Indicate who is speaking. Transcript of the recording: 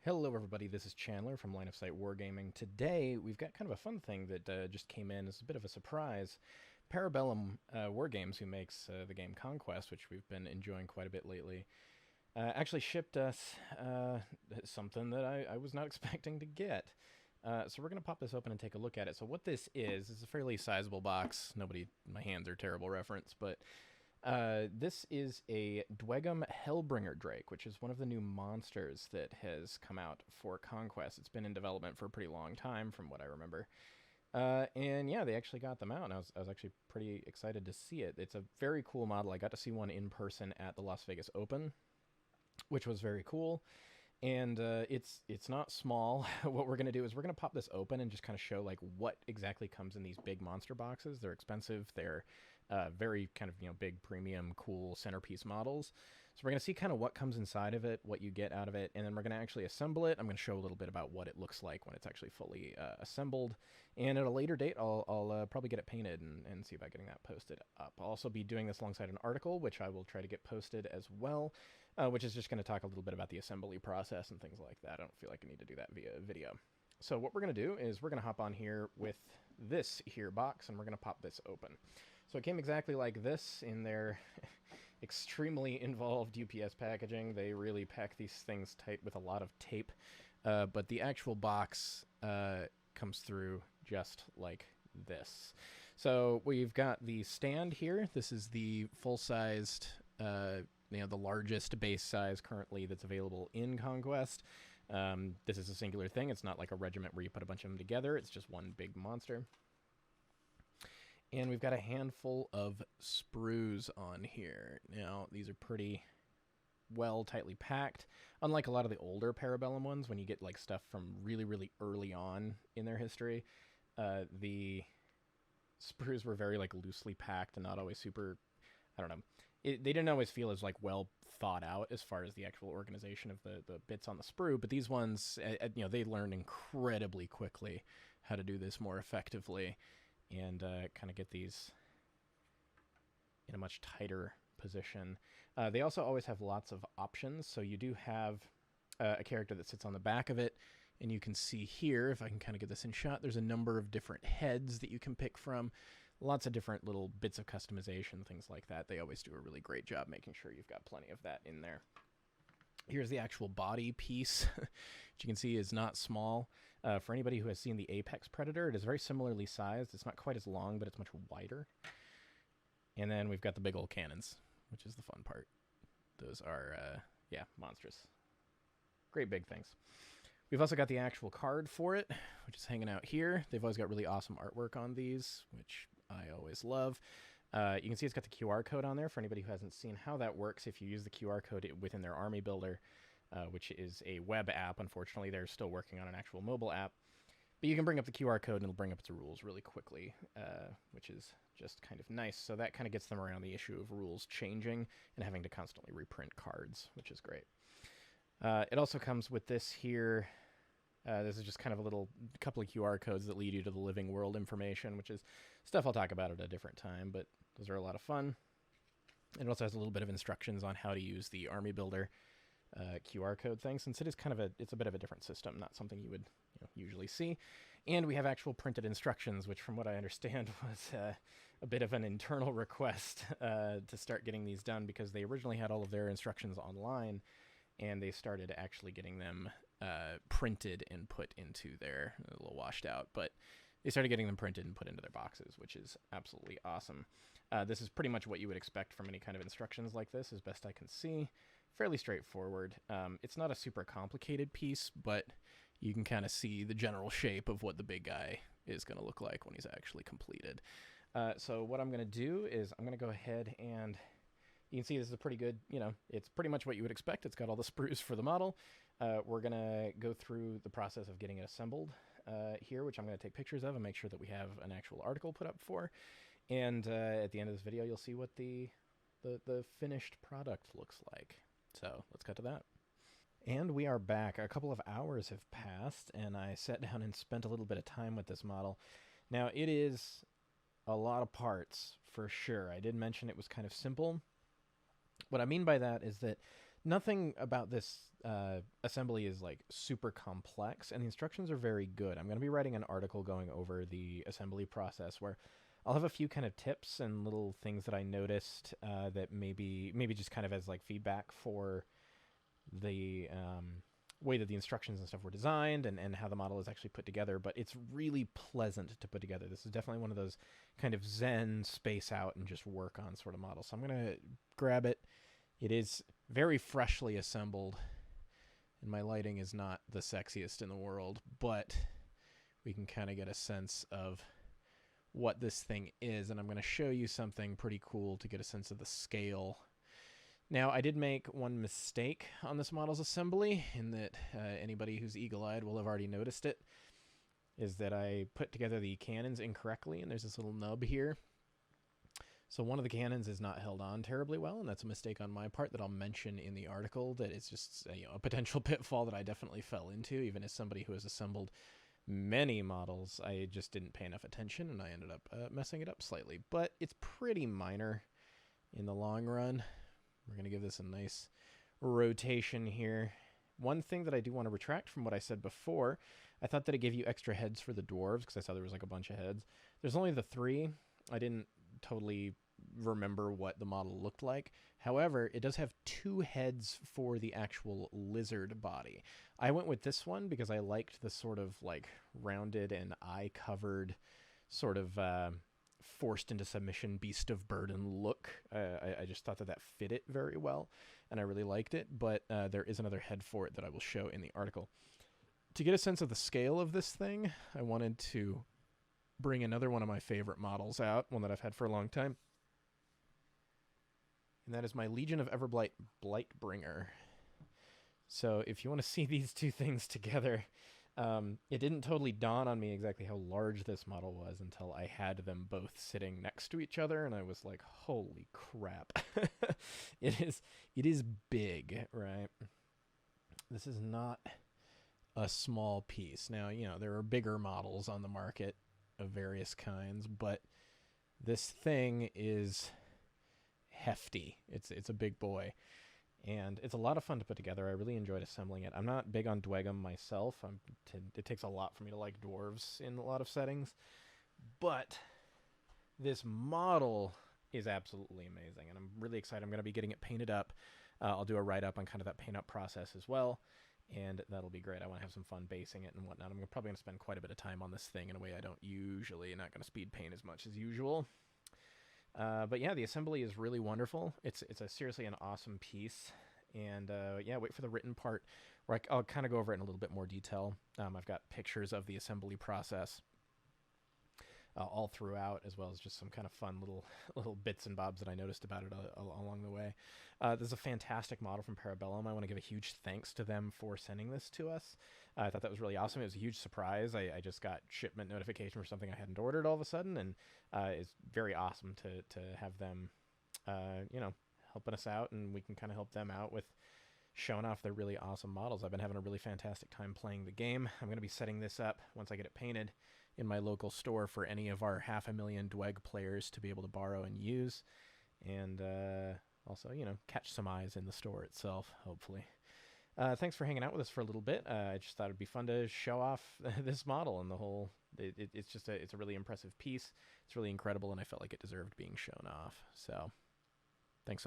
Speaker 1: Hello everybody, this is Chandler from Line of Sight Wargaming. Today we've got kind of a fun thing that just came in as a bit of a surprise. Bellum Wargames, who makes the game Conquest, which we've been enjoying quite a bit lately, actually shipped us something that I was not expecting to get. So we're going to pop this open and take a look at it. So what this is a fairly sizable box. My hands are terrible reference, but this is a Dweghom Hellbringer Drake, which is one of the new monsters that has come out for Conquest. It's been in development for a pretty long time, from what I remember. And yeah, they actually got them out, and I was actually pretty excited to see it. It's a very cool model. I got to see one in person at the Las Vegas Open, which was very cool. And it's not small. What we're going to do is we're going to pop this open and just kind of show like what exactly comes in these big monster boxes. They're expensive. They're very kind of, big premium cool centerpiece models. So we're going to see kind of what comes inside of it, what you get out of it, and then we're going to actually assemble it. I'm going to show a little bit about what it looks like when it's actually fully assembled. And at a later date, I'll probably get it painted and see about getting that posted up. I'll also be doing this alongside an article, which I will try to get posted as well, which is just going to talk a little bit about the assembly process and things like that. I don't feel like I need to do that via video. So what we're going to do is we're going to hop on here with this here box, and we're going to pop this open. So it came exactly like this in their extremely involved UPS packaging. They really pack these things tight with a lot of tape, but the actual box comes through just like this. So we've got the stand here. This is the full-sized, the largest base size currently that's available in Conquest. This is a singular thing. It's not like a regiment where you put a bunch of them together. It's just one big monster. And we've got a handful of sprues on here. Now, these are pretty well tightly packed. Unlike a lot of the older Parabellum ones, when you get like stuff from really, really early on in their history, the sprues were very like loosely packed and not always super, I don't know. They didn't always feel as like well thought out as far as the actual organization of the bits on the sprue. But these ones, they learned incredibly quickly how to do this more effectively and kind of get these in a much tighter position. They also always have lots of options. So you do have a character that sits on the back of it. And you can see here, if I can kind of get this in shot, there's a number of different heads that you can pick from. Lots of different little bits of customization, things like that. They always do a really great job making sure you've got plenty of that in there. Here's the actual body piece, which you can see is not small. For anybody who has seen the Apex Predator, it is very similarly sized. It's not quite as long, but it's much wider. And then we've got the big old cannons, which is the fun part. Those are, monstrous. Great big things. We've also got the actual card for it, which is hanging out here. They've always got really awesome artwork on these, which I always love. You can see it's got the QR code on there for anybody who hasn't seen how that works. If you use the QR code within their Army Builder, which is a web app, unfortunately, they're still working on an actual mobile app. But you can bring up the QR code and it'll bring up its rules really quickly, which is just kind of nice. So that kind of gets them around the issue of rules changing and having to constantly reprint cards, which is great. It also comes with this here. This is just kind of a couple of QR codes that lead you to the living world information, which is stuff I'll talk about at a different time, but those are a lot of fun. It also has a little bit of instructions on how to use the Army Builder QR code thing, since it's a bit of a different system, not something you would usually see. And we have actual printed instructions, which from what I understand was a bit of an internal request to start getting these done, because they originally had all of their instructions online, and they started actually getting them printed and put into their, a little washed out, but they started getting them printed and put into their boxes, which is absolutely awesome. This is pretty much what you would expect from any kind of instructions like this, as best I can see. Fairly straightforward. It's not a super complicated piece, but you can kind of see the general shape of what the big guy is going to look like when he's actually completed. So what I'm going to do is I'm going to go ahead and you can see this is a pretty good, it's pretty much what you would expect. It's got all the sprues for the model. We're going to go through the process of getting it assembled here, which I'm going to take pictures of and make sure that we have an actual article put up for. And at the end of this video, you'll see what the finished product looks like. So let's cut to that. And we are back. A couple of hours have passed, and I sat down and spent a little bit of time with this model. Now, it is a lot of parts, for sure. I did mention it was kind of simple. What I mean by that is that Nothing about this assembly is like super complex, and the instructions are very good. I'm going to be writing an article going over the assembly process where I'll have a few kind of tips and little things that I noticed that maybe just kind of as like feedback for the way that the instructions and stuff were designed and how the model is actually put together. But it's really pleasant to put together. This is definitely one of those kind of zen, space out and just work on sort of models. So I'm going to grab it. It is very freshly assembled, and my lighting is not the sexiest in the world, but we can kind of get a sense of what this thing is, and I'm going to show you something pretty cool to get a sense of the scale. Now, I did make one mistake on this model's assembly, in that anybody who's eagle-eyed will have already noticed it, is that I put together the cannons incorrectly, and there's this little nub here. So one of the cannons is not held on terribly well, and that's a mistake on my part that I'll mention in the article. That it's just a potential pitfall that I definitely fell into, even as somebody who has assembled many models. I just didn't pay enough attention, and I ended up messing it up slightly. But it's pretty minor in the long run. We're going to give this a nice rotation here. One thing that I do want to retract from what I said before, I thought that it gave you extra heads for the dwarves, because I saw there was like a bunch of heads. There's only the 3. I didn't totally remember what the model looked like. However, it does have 2 heads for the actual lizard body. I went with this one because I liked the sort of like rounded and eye-covered sort of forced into submission beast of burden look. I just thought that fit it very well, and I really liked it, but there is another head for it that I will show in the article. To get a sense of the scale of this thing, I wanted to bring another one of my favorite models out, one that I've had for a long time. And that is my Legion of Everblight Blightbringer. So if you want to see these two things together, it didn't totally dawn on me exactly how large this model was until I had them both sitting next to each other, and I was like, holy crap. It is big, right? This is not a small piece. Now, there are bigger models on the market of various kinds, but this thing is hefty. It's a big boy, and it's a lot of fun to put together. I really enjoyed assembling it. I'm not big on Dweghom myself. It takes a lot for me to like dwarves in a lot of settings, but this model is absolutely amazing, and I'm really excited. I'm going to be getting it painted up. I'll do a write-up on kind of that paint-up process as well, and that'll be great. I want to have some fun basing it and whatnot. I'm probably going to spend quite a bit of time on this thing in a way I don't usually. Not going to speed paint as much as usual. But yeah, the assembly is really wonderful. It's seriously an awesome piece. And yeah, wait for the written part where I'll kind of go over it in a little bit more detail. I've got pictures of the assembly process all throughout, as well as just some kind of fun little bits and bobs that I noticed about it along the way. This is a fantastic model from Parabellum. I want to give a huge thanks to them for sending this to us. I thought that was really awesome. It was a huge surprise. I just got shipment notification for something I hadn't ordered all of a sudden, and it's very awesome to have them, helping us out, and we can kind of help them out with showing off their really awesome models. I've been having a really fantastic time playing the game. I'm going to be setting this up once I get it painted in my local store for any of our 500,000 Dweg players to be able to borrow and use, and also, catch some eyes in the store itself, hopefully. Thanks for hanging out with us for a little bit. I just thought it'd be fun to show off this model and the whole. It's a really impressive piece. It's really incredible, and I felt like it deserved being shown off. So, thanks so much.